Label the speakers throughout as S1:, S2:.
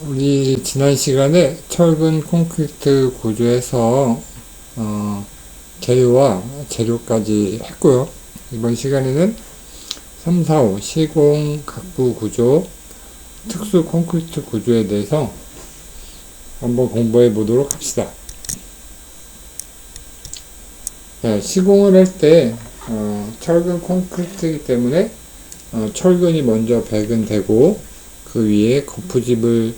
S1: 우리 지난 시간에 철근 콘크리트 구조에서 개요와 재료까지 했고요. 이번 시간에는 3, 4, 5 시공 각부 구조, 특수 콘크리트 구조에 대해서 한번 공부해 보도록 합시다. 시공을 할 때 철근 콘크리트이기 때문에 철근이 먼저 배근되고 그 위에 거푸집을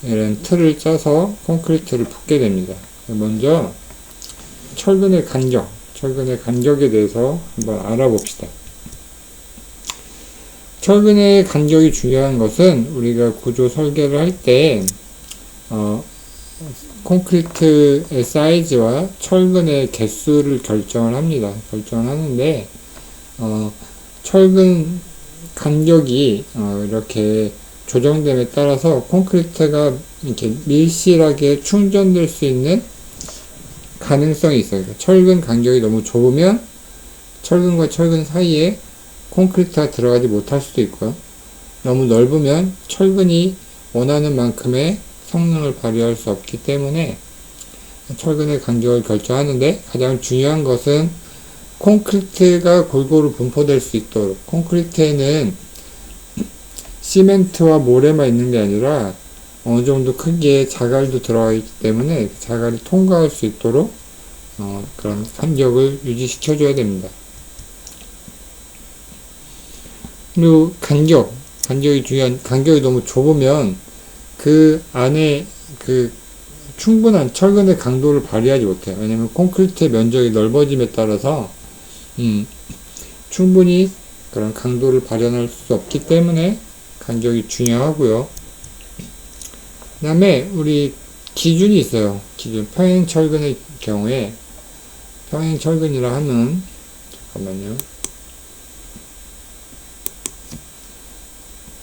S1: 이런 틀을 짜서 콘크리트를 붓게 됩니다. 먼저 철근의 간격에 대해서 한번 알아봅시다. 철근의 간격이 중요한 것은 우리가 구조 설계를 할 때 콘크리트의 사이즈와 철근의 개수를 결정을 합니다. 결정을 하는데 철근 간격이 이렇게 조정됨에 따라서 콘크리트가 이렇게 밀실하게 충전될 수 있는 가능성이 있어요. 철근 간격이 너무 좁으면 철근과 철근 사이에 콘크리트가 들어가지 못할 수도 있고요. 너무 넓으면 철근이 원하는 만큼의 성능을 발휘할 수 없기 때문에 철근의 간격을 결정하는데 가장 중요한 것은 콘크리트가 골고루 분포될 수 있도록, 콘크리트에는 시멘트와 모래만 있는 게 아니라 어느 정도 크기의 자갈도 들어가 있기 때문에 자갈이 통과할 수 있도록 그런 간격을 유지시켜 줘야 됩니다. 그리고 간격이 중요한, 간격이 너무 좁으면 그 안에 그 충분한 철근의 강도를 발휘하지 못해요. 왜냐면 콘크리트의 면적이 넓어짐에 따라서 충분히 그런 강도를 발현할 수 없기 때문에 간격이 중요하고요. 그 다음에 우리 기준이 있어요. 기준. 평행철근의 경우에 평행철근이라 하면 잠깐만요.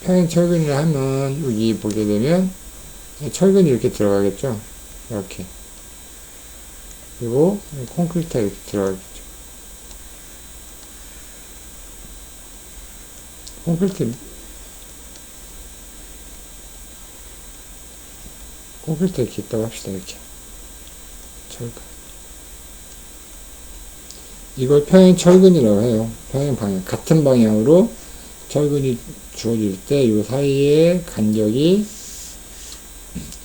S1: 평행철근이라 하면 여기 보게 되면 철근이 이렇게 들어가겠죠. 이렇게. 그리고 콘크리트가 이렇게 들어가겠죠. 콘크리트 이렇게 있다고 합시다. 이렇게 철근, 이걸 평행 철근이라고 해요. 평행 방향, 같은 방향으로 철근이 주어질 때 이 사이에 간격이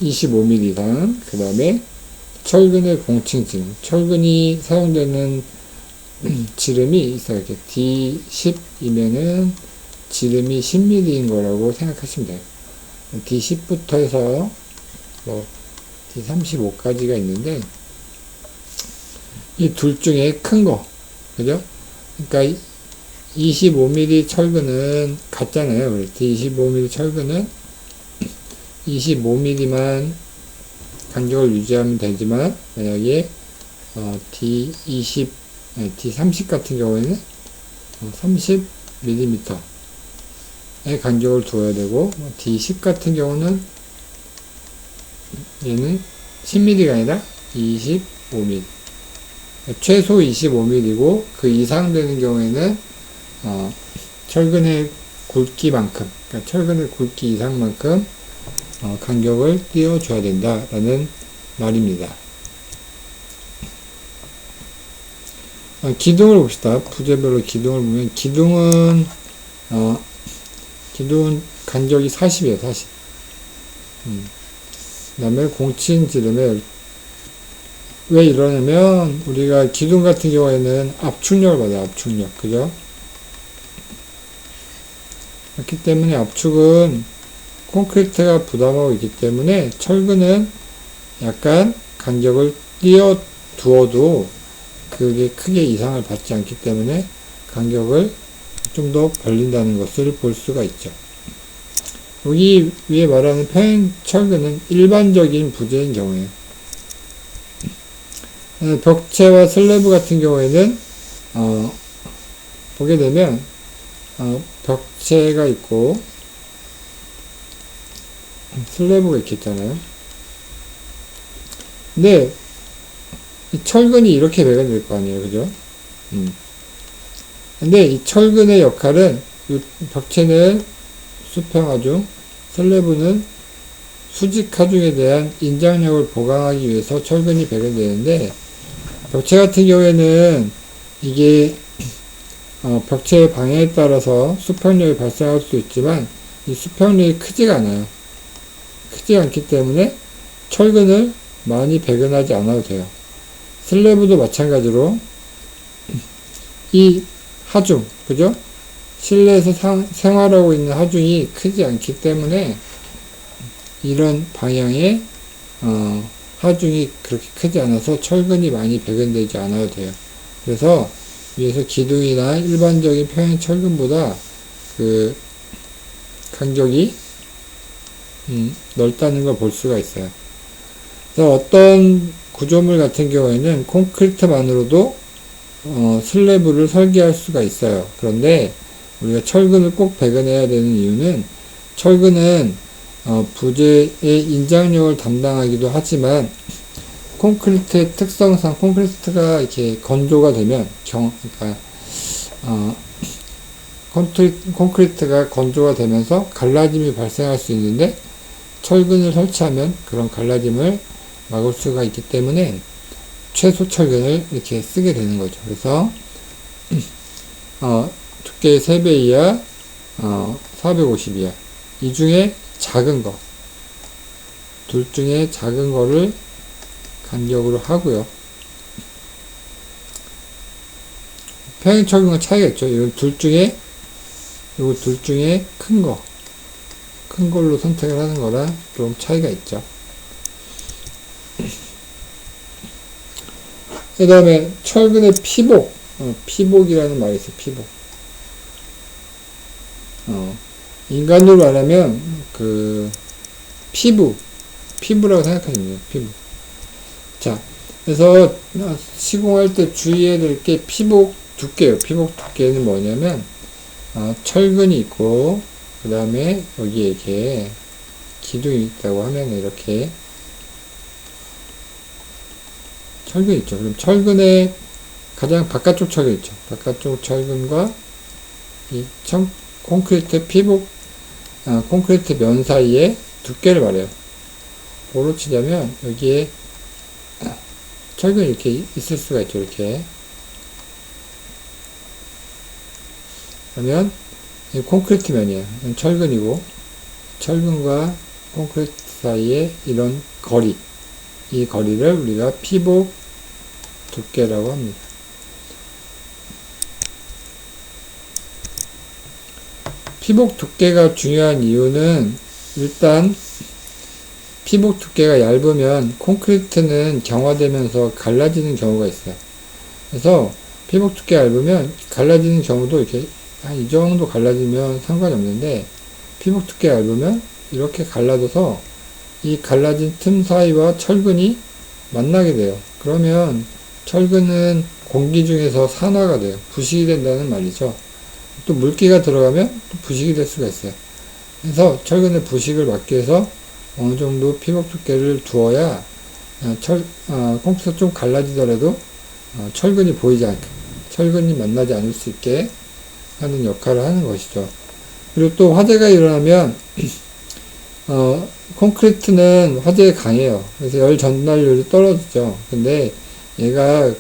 S1: 25mm 이상, 그 다음에 철근의 공칭지름, 철근이 사용되는 지름이 있어요. 이렇게 D10이면은 지름이 10mm인 거라고 생각하시면 돼요. D10부터 해서 D35까지가 있는데 이 둘 중에 큰 거, 그죠? 그러니까 25mm 철근은 같잖아요. D25mm 철근은 25mm만 간격을 유지하면 되지만 만약에 D30 같은 경우에는 30mm의 간격을 두어야 되고, D10 같은 경우는 얘는 10mm가 아니라 25mm, 최소 25mm고 그 이상 되는 경우에는 철근의 굵기만큼, 그러니까 철근의 굵기 이상만큼 간격을 띄워줘야 된다라는 말입니다. 기둥을 봅시다. 부재별로 기둥을 보면 기둥은 간격이 40이에요. 40. 그 다음에 공칭지름에 왜 이러냐면 우리가 기둥 같은 경우에는 압축력을 받아요. 압축력. 그죠? 그렇기 때문에 압축은 콘크리트가 부담하고 있기 때문에 철근은 약간 간격을 띄어 두어도 그게 크게 이상을 받지 않기 때문에 간격을 좀 더 벌린다는 것을 볼 수가 있죠. 여기 위에 말하는 평행철근은 일반적인 부재인 경우에요. 벽체와 슬래브 같은 경우에는 보게 되면 벽체가 있고 슬래브가 이렇게 있잖아요. 근데 이 철근이 이렇게 배관될 거 아니에요. 그죠? 근데 이 철근의 역할은 이 벽체는 수평하중, 슬래브는 수직 하중에 대한 인장력을 보강하기 위해서 철근이 배관되는데, 벽체 같은 경우에는 이게 벽체의 방향에 따라서 수평력이 발생할 수 있지만 이 수평력이 크지가 않아요. 크지 않기 때문에 철근을 많이 배근하지 않아도 돼요. 슬래브도 마찬가지로 이 하중, 그죠? 실내에서 생활하고 있는 하중이 크지 않기 때문에 이런 방향의 하중이 그렇게 크지 않아서 철근이 많이 배근되지 않아도 돼요. 그래서 위에서 기둥이나 일반적인 평행 철근보다 그 간격이 넓다는 걸 볼 수가 있어요. 그래서 어떤 구조물 같은 경우에는 콘크리트만으로도 슬래브를 설계할 수가 있어요. 그런데 우리가 철근을 꼭 배근해야 되는 이유는 철근은 부재의 인장력을 담당하기도 하지만 콘크리트의 특성상 콘크리트가 이렇게 건조가 되면 그러니까 콘크리트가 건조가 되면서 갈라짐이 발생할 수 있는데 철근을 설치하면 그런 갈라짐을 막을 수가 있기 때문에 최소 철근을 이렇게 쓰게 되는 거죠. 그래서 두께 3배 이하, 450 이하 이 중에 작은 거, 둘 중에 작은 거를 간격으로 하고요. 평행 철근과 차이가 있죠. 이건 둘 중에 큰 걸로 선택을 하는 거라 좀 차이가 있죠. 그 다음에 철근의 피복, 피복이라는 말이 있어요. 피복. 인간으로 말하면 그 피부라고 생각하시면 돼요. 피부. 자, 그래서 시공할 때 주의해야 될 게 피복 두께예요. 피복 두께는 뭐냐면 철근이 있고 그 다음에 여기에 이렇게 기둥이 있다고 하면 이렇게 철근 있죠. 그럼 철근의 가장 바깥쪽 철근 있죠. 바깥쪽 철근과 이 콘크리트 피복, 콘크리트 면 사이에 두께를 말해요. 뭐로 치자면 여기에 철근이 이렇게 있을 수가 있죠. 이렇게. 그러면 이 콘크리트 면이에요. 철근이고 철근과 콘크리트 사이에 이런 거리, 이 거리를 우리가 피복 두께라고 합니다. 피복 두께가 중요한 이유는 일단 피복 두께가 얇으면 콘크리트는 경화되면서 갈라지는 경우가 있어요. 그래서 피복 두께가 얇으면 갈라지는 경우도 이렇게 한 이 정도 갈라지면 상관이 없는데 피복 두께가 얇으면 이렇게 갈라져서 이 갈라진 틈 사이와 철근이 만나게 돼요. 그러면 철근은 공기 중에서 산화가 돼요. 부식이 된다는 말이죠. 또 물기가 들어가면 또 부식이 될 수가 있어요. 그래서 철근의 부식을 막기 위해서 어느 정도 피복 두께를 두어야 콘크리트가 좀 갈라지더라도 철근이 보이지 않게, 철근이 만나지 않을 수 있게 하는 역할을 하는 것이죠. 그리고 또 화재가 일어나면 콘크리트는 화재에 강해요. 그래서 열 전달률이 떨어지죠. 근데 얘가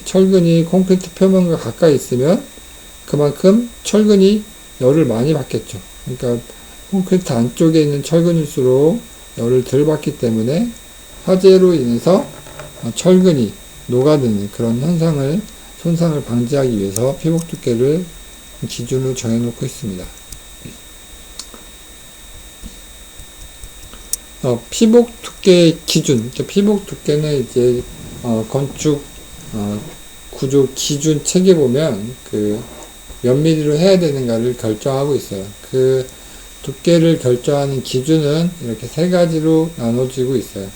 S1: 철근이 콘크리트 표면과 가까이 있으면 그만큼 철근이 열을 많이 받겠죠. 그러니까 콘크리트 안쪽에 있는 철근일수록 열을 덜 받기 때문에 화재로 인해서 철근이 녹아드는 그런 손상을 방지하기 위해서 피복 두께를 기준으로 정해놓고 있습니다. 피복 두께 기준, 피복 두께는 이제 건축 구조 기준 책에 보면 그 몇 미리로 해야 되는가를 결정하고 있어요. 그 두께를 결정하는 기준은 이렇게 세 가지로 나눠지고 있어요.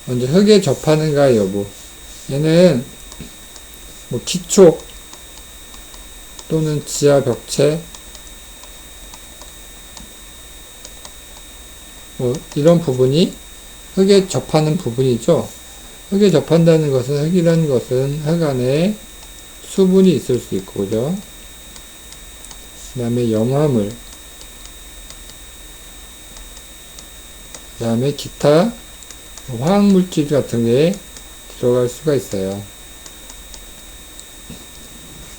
S1: 먼저 흙에 접하는가 여부. 얘는 뭐 기초 또는 지하 벽체 뭐 이런 부분이 흙에 접하는 부분이죠. 흙에 접한다는 것은 흙이라는 것은 흙 안에 수분이 있을 수 있고, 그죠? 그 다음에 염화물, 그 다음에 기타 화학물질 같은 게 들어갈 수가 있어요.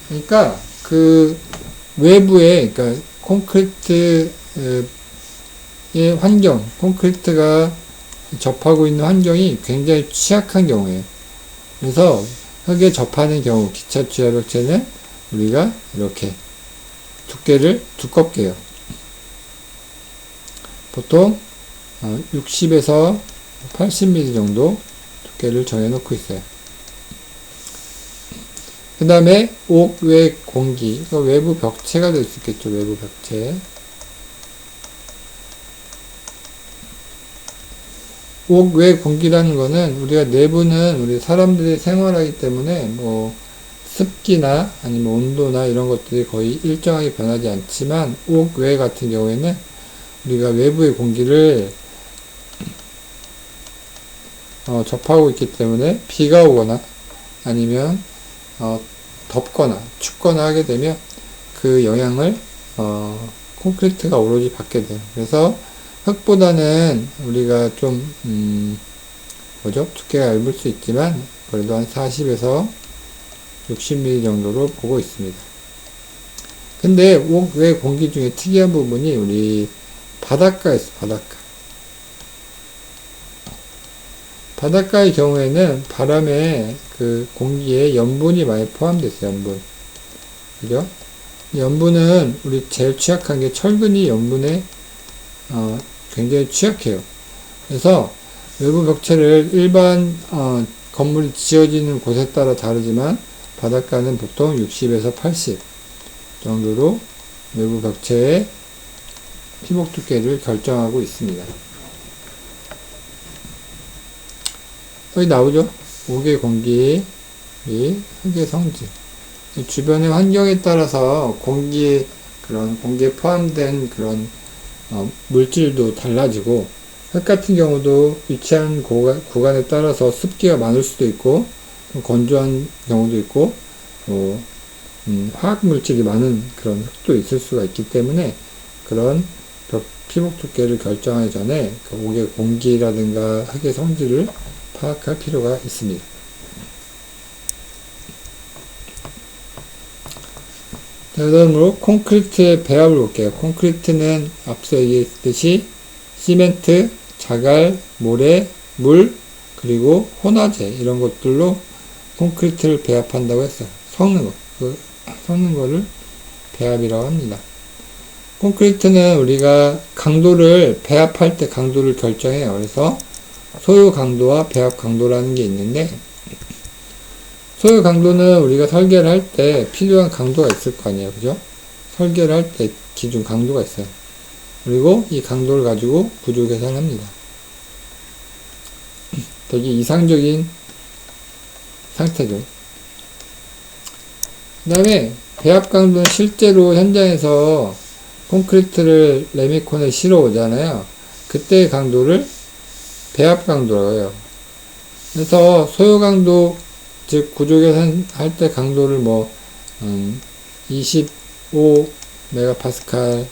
S1: 그러니까 그 외부에, 그러니까 콘크리트의 환경, 콘크리트가 접하고 있는 환경이 굉장히 취약한 경우에요. 그래서 흙에 접하는 경우, 기차 주야벽체는 우리가 이렇게 두께를 두껍게 해요. 보통 60에서 80mm 정도 두께를 정해놓고 있어요. 그 다음에 옥 외 공기, 외부 벽체가 될 수 있겠죠. 외부 벽체. 옥 외 공기라는 거는 우리가 내부는 우리 사람들이 생활하기 때문에 뭐 습기나 아니면 온도나 이런 것들이 거의 일정하게 변하지 않지만 옥 외 같은 경우에는 우리가 외부의 공기를 접하고 있기 때문에 비가 오거나 아니면 덥거나 춥거나 하게 되면 그 영향을 콘크리트가 오로지 받게 돼요. 그래서 흙보다는 우리가 좀 두께가 얇을 수 있지만 그래도 한 40에서 60mm 정도로 보고 있습니다. 근데 옥 외 공기 중에 특이한 부분이 우리 바닷가에 있어. 바닷가의 경우에는 바람에 그 공기에 염분이 많이 포함되어 있어요. 염분. 그죠? 염분은 우리 제일 취약한 게 철근이 염분에 굉장히 취약해요. 그래서 외부 벽체를 일반 건물이 지어지는 곳에 따라 다르지만 바닷가는 보통 60에서 80 정도로 외부 벽체의 피복 두께를 결정하고 있습니다. 여기 나오죠? 옥의 공기, 흙의 성질. 주변의 환경에 따라서 공기에 포함된 그런 물질도 달라지고, 흙 같은 경우도 위치한 구간에 따라서 습기가 많을 수도 있고, 건조한 경우도 있고, 화학 물질이 많은 그런 흙도 있을 수가 있기 때문에 그런 피복 두께를 결정하기 전에 그 옥의 공기라든가 흙의 성질을 파악할 필요가 있습니다. 다음으로 콘크리트의 배합을 볼게요. 콘크리트는 앞서 얘기했듯이 시멘트, 자갈, 모래, 물, 그리고 혼화재 이런 것들로 콘크리트를 배합한다고 했어요. 섞는 거를 배합이라고 합니다. 콘크리트는 우리가 강도를 배합할 때 강도를 결정해요. 그래서 소요 강도와 배합 강도라는 게 있는데, 소요 강도는 우리가 설계를 할 때 필요한 강도가 있을 거 아니에요. 그죠? 설계를 할 때 기준 강도가 있어요. 그리고 이 강도를 가지고 구조 계산합니다. 되게 이상적인 상태죠. 그 다음에 배합 강도는 실제로 현장에서 콘크리트를 레미콘에 실어 오잖아요. 그때의 강도를 배합 강도라고 해요. 그래서 소요 강도, 즉 구조 계산할 때 강도를 25 메가파스칼,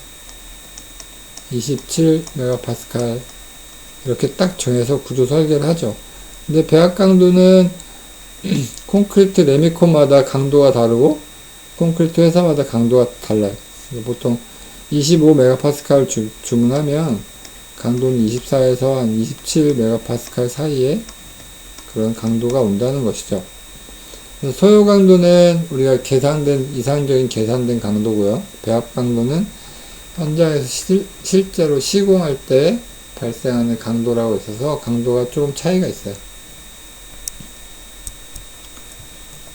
S1: 27 메가파스칼 이렇게 딱 정해서 구조 설계를 하죠. 근데 배합 강도는 콘크리트 레미콘마다 강도가 다르고 콘크리트 회사마다 강도가 달라요. 보통 25 메가파스칼 주문하면 강도는 24에서 한 27 메가파스칼 사이에 그런 강도가 온다는 것이죠. 소요 강도는 우리가 이상적인 계산된 강도고요. 배합 강도는 현장에서 실제로 시공할 때 발생하는 강도라고 있어서 강도가 조금 차이가 있어요.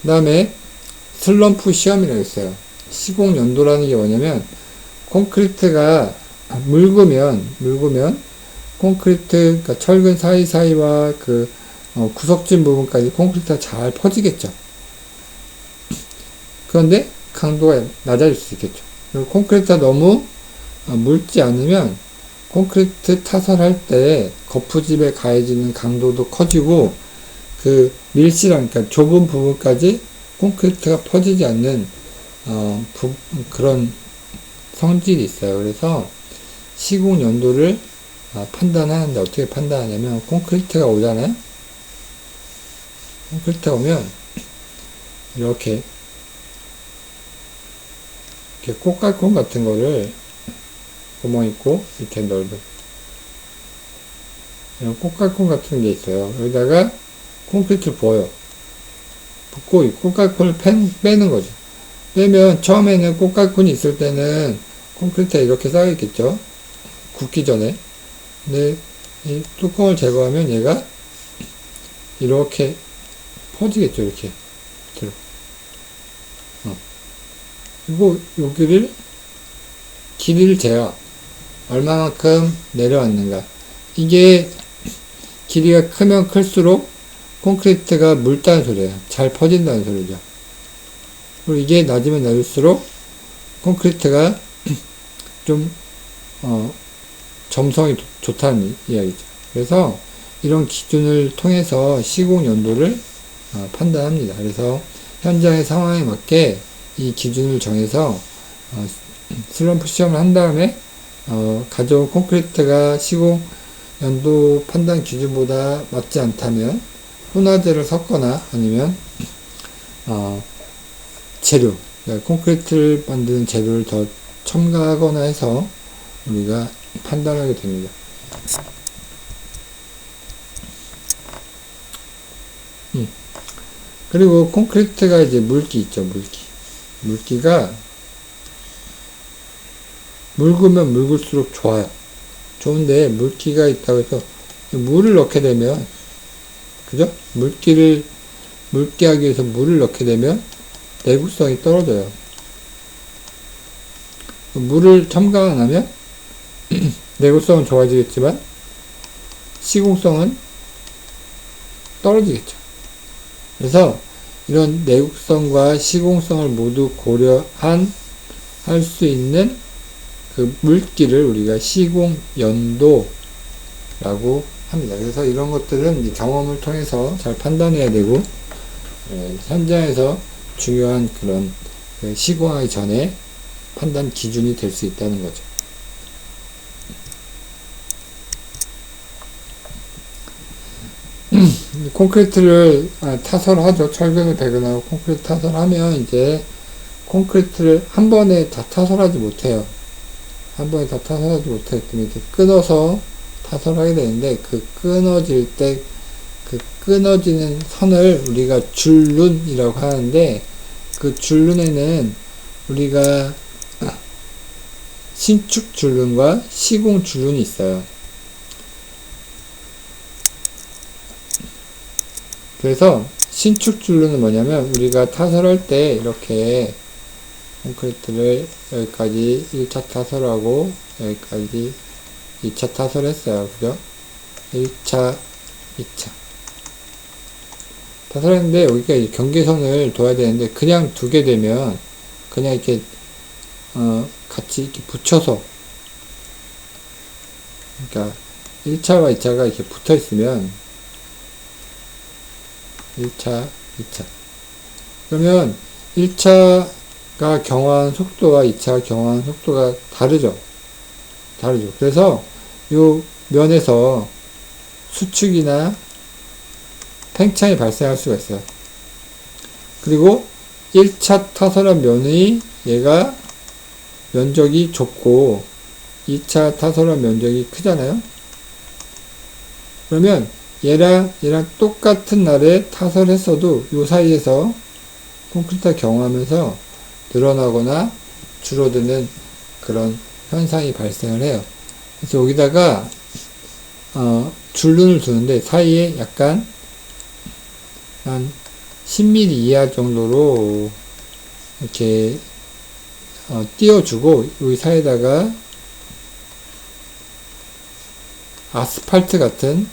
S1: 그 다음에 슬럼프 시험이라고 있어요. 시공 연도라는 게 뭐냐면 콘크리트가 묽으면 콘크리트, 그러니까 철근 사이사이와 구석진 부분까지 콘크리트가 잘 퍼지겠죠. 그런데 강도가 낮아질 수 있겠죠. 그리고 콘크리트가 너무 묽지 않으면 콘크리트 타설할 때 거푸집에 가해지는 강도도 커지고 밀실한, 그러니까 좁은 부분까지 콘크리트가 퍼지지 않는 그런 성질이 있어요. 그래서 시공 연도를 판단하는데 어떻게 판단하냐면 콘크리트가 오잖아요. 콘크리트가 오면 이렇게 꽃갈콘 같은 거를 구멍 있고 이렇게 넓은 이런 꽃갈콘 같은 게 있어요. 여기다가 콘크리트를 부어요. 붓고 이 꽃갈콘을 빼는 거죠. 빼면 처음에는 꽃갈콘이 있을 때는 콘크리트가 이렇게 쌓여있겠죠. 굳기 전에. 근데 이 뚜껑을 제거하면 얘가 이렇게 퍼지겠죠. 이렇게 들어. 그리고 여기를 길이를 재요. 얼마만큼 내려왔는가. 이게 길이가 크면 클수록 콘크리트가 묽다는 소리예요. 잘 퍼진다는 소리죠. 그리고 이게 낮으면 낮을수록 콘크리트가 좀 점성이 좋다는 이야기죠. 그래서 이런 기준을 통해서 시공 연도를 판단합니다. 그래서 현장의 상황에 맞게 이 기준을 정해서 슬럼프 시험을 한 다음에 가져온 콘크리트가 시공 연도 판단 기준보다 맞지 않다면 혼화제를 섞거나 아니면 재료, 그러니까 콘크리트를 만드는 재료를 더 첨가하거나 해서 우리가 판단하게 됩니다. 그리고 콘크리트가 이제 물기 있죠, 물기가 묽으면 묽을수록 좋아요. 좋은데 물기가 있다고 해서 물을 넣게 되면, 그죠? 물기를 묽게 하기 위해서 물을 넣게 되면 내구성이 떨어져요. 물을 첨가 안 하면 내구성은 좋아지겠지만 시공성은 떨어지겠죠. 그래서 이런 내구성과 시공성을 모두 고려한 할 수 있는 그 물기를 우리가 시공 연도라고 합니다. 그래서 이런 것들은 이제 경험을 통해서 잘 판단해야 되고, 현장에서 중요한 그런 시공하기 전에 판단 기준이 될 수 있다는 거죠. 콘크리트를 타설을 하죠. 철근을 배근하고 콘크리트 타설하면 이제 콘크리트를 한 번에 다 타설하지 못해요. 한 번에 다 타설하지 못했더니 이렇게 끊어서 타설하게 되는데, 그 끊어질 때 그 끊어지는 선을 우리가 줄눈이라고 하는데, 그 줄눈에는 우리가 신축 줄눈과 시공 줄눈이 있어요. 그래서 신축 줄눈은 뭐냐면, 우리가 타설할 때 이렇게 콘크리트를 여기까지 1차 타설하고 여기까지 2차 타설했어요. 그죠? 1차, 2차 타설했는데, 여기가 이제 경계선을 둬야 되는데 그냥 두게 되면 그냥 이렇게 같이 이렇게 붙여서, 그러니까 1차와 2차가 이렇게 붙어 있으면 1차, 2차 그러면 1차가 경화한 속도와 2차 경화한 속도가 다르죠. 그래서 요 면에서 수축이나 팽창이 발생할 수가 있어요. 그리고 1차 타설한 면의 얘가 면적이 좁고 2차 타설한 면적이 크잖아요. 그러면 얘랑 똑같은 날에 타설했어도 요 사이에서 콘크리트가 경화하면서 늘어나거나 줄어드는 그런 현상이 발생을 해요. 그래서 여기다가 줄눈을 두는데 사이에 약간 한 10mm 이하 정도로 이렇게 띄워주고, 여기 사이에다가 아스팔트 같은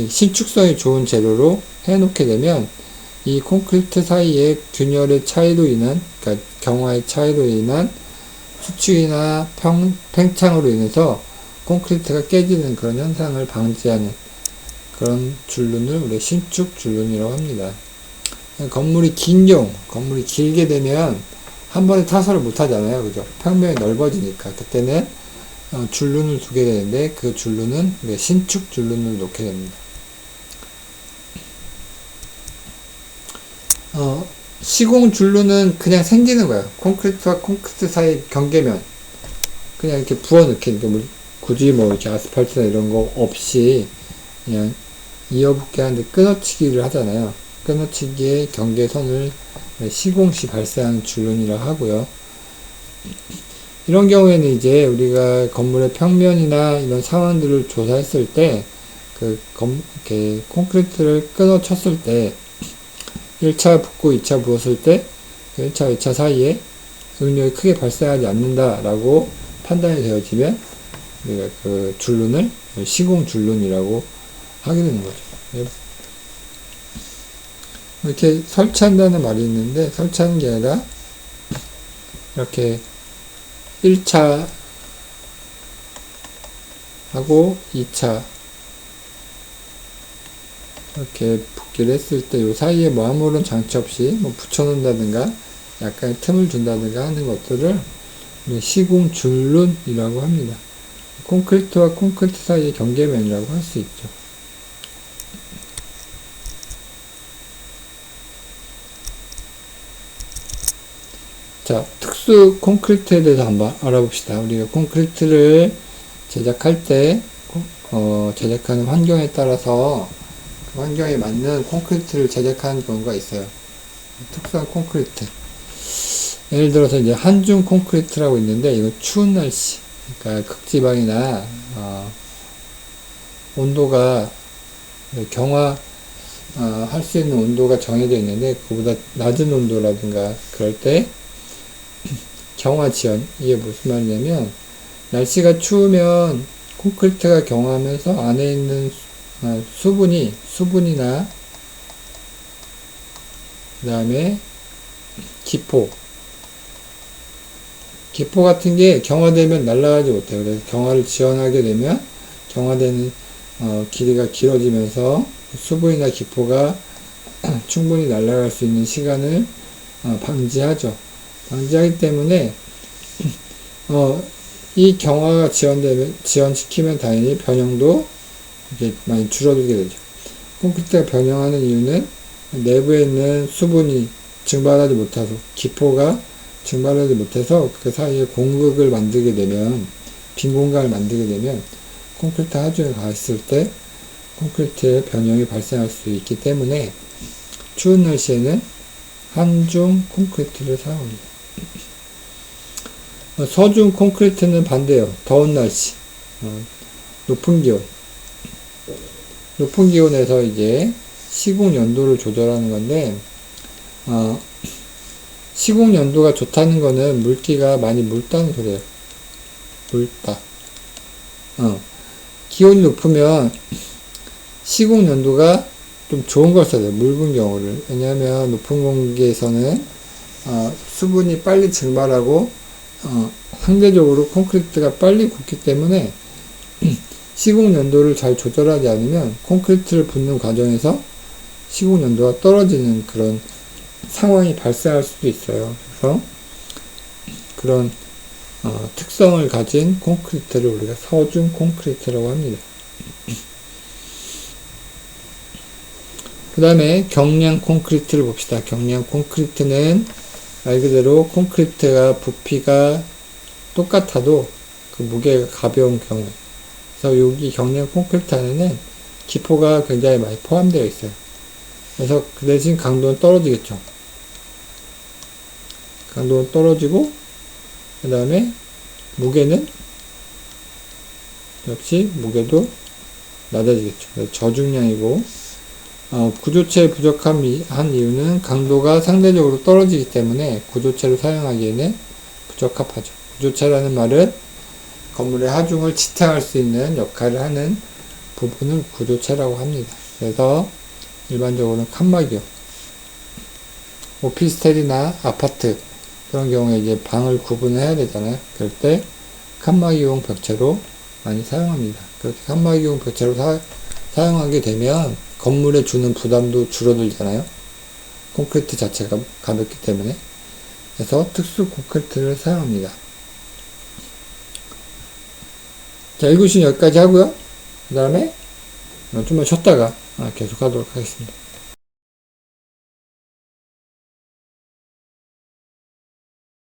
S1: 신축성이 좋은 재료로 해놓게 되면 이 콘크리트 사이의 균열의 차이로 인한, 그러니까 경화의 차이로 인한 수축이나 팽창으로 인해서 콘크리트가 깨지는 그런 현상을 방지하는 그런 줄눈을 우리가 신축 줄눈이라고 합니다. 건물이 길게 되면 한 번에 타설을 못 하잖아요. 그죠? 평면이 넓어지니까. 그때는 줄눈을 두게 되는데 그 줄눈은 신축 줄눈을 놓게 됩니다. 시공 줄눈은 그냥 생기는 거예요. 콘크리트와 콘크리트 사이 경계면 그냥 이렇게 부어 넣기는 뭐 굳이 뭐 이렇게 아스팔트나 이런 거 없이 그냥 이어붙게 하는데 끊어치기를 하잖아요. 끊어치기의 경계선을 시공시 발생하는 줄눈이라고 하고요. 이런 경우에는 이제 우리가 건물의 평면이나 이런 상황들을 조사했을 때 이렇게 콘크리트를 끊어 쳤을 때 1차 붓고 2차 부었을 때 1차, 2차 사이에 응력이 크게 발생하지 않는다라고 판단이 되어지면 우리가 그 줄눈을 시공 줄눈이라고 하게 되는 거죠. 이렇게 설치한다는 말이 있는데 설치하는 게 아니라 이렇게 1차 하고 2차 이렇게 붓기를 했을 때 요 사이에 뭐 아무런 장치 없이 뭐 붙여놓는다든가 약간 틈을 준다든가 하는 것들을 시공 줄눈이라고 합니다. 콘크리트와 콘크리트 사이의 경계면이라고 할 수 있죠. 자, 특수 콘크리트에 대해서 한번 알아봅시다. 우리가 콘크리트를 제작할 때 제작하는 환경에 따라서 그 환경에 맞는 콘크리트를 제작하는 경우가 있어요. 특수한 콘크리트. 예를 들어서 이제 한중 콘크리트라고 있는데 이건 추운 날씨, 그러니까 극지방이나 온도가 경화 할 수 있는 온도가 정해져 있는데 그보다 낮은 온도라든가 그럴 때 경화 지연, 이게 무슨 말이냐면 날씨가 추우면 콘크리트가 경화하면서 안에 있는 수분이나 그 다음에 기포 같은 게 경화되면 날아가지 못해요. 그래서 경화를 지연하게 되면 경화되는 길이가 길어지면서 수분이나 기포가 충분히 날아갈 수 있는 시간을 방지하죠. 방지하기 때문에 이 경화가 지연시키면 당연히 변형도 이렇게 많이 줄어들게 되죠. 콘크리트가 변형하는 이유는 내부에 있는 수분이 증발하지 못해서 기포가 증발하지 못해서 그 사이에 공극을 만들게 되면 빈 공간을 만들게 되면 콘크리트 하중에 갔을 때 콘크리트의 변형이 발생할 수 있기 때문에 추운 날씨에는 한중 콘크리트를 사용합니다. 서중 콘크리트는 반대예요. 더운 날씨, 높은 기온. 높은 기온에서 이제 시공 연도를 조절하는 건데, 시공 연도가 좋다는 거는 물기가 많이 묽다는 소리예요. 묽다. 기온이 높으면 시공 연도가 좀 좋은 걸 써야 돼요. 묽은 경우를. 왜냐하면 높은 공기에서는 수분이 빨리 증발하고 상대적으로 콘크리트가 빨리 굳기 때문에 시공 연도를 잘 조절하지 않으면 콘크리트를 붓는 과정에서 시공 연도가 떨어지는 그런 상황이 발생할 수도 있어요. 그래서 그런 특성을 가진 콘크리트를 우리가 서중 콘크리트라고 합니다. 그 다음에 경량 콘크리트를 봅시다. 경량 콘크리트는 말 그대로 콘크리트가 부피가 똑같아도 그 무게가 가벼운 경우. 그래서 여기 경량 콘크리트 안에는 기포가 굉장히 많이 포함되어 있어요. 그래서 그 대신 강도는 떨어지겠죠. 강도는 떨어지고 그 다음에 무게는 역시 무게도 낮아지겠죠. 저중량이고 구조체에 부족한 이유는 강도가 상대적으로 떨어지기 때문에 구조체로 사용하기에는 부적합하죠. 구조체라는 말은 건물의 하중을 지탱할 수 있는 역할을 하는 부분을 구조체라고 합니다. 그래서 일반적으로는 칸막이요. 오피스텔이나 아파트 그런 경우에 이제 방을 구분을 해야 되잖아요. 그럴 때 칸막이용 벽체로 많이 사용합니다. 그렇게 칸막이용 벽체로 사용하게 되면 건물에 주는 부담도 줄어들잖아요. 콘크리트 자체가 가볍기 때문에. 그래서 특수 콘크리트를 사용합니다. 자, 1교시는 여기까지 하고요. 그 다음에 좀만 쉬었다가 계속 하도록 하겠습니다.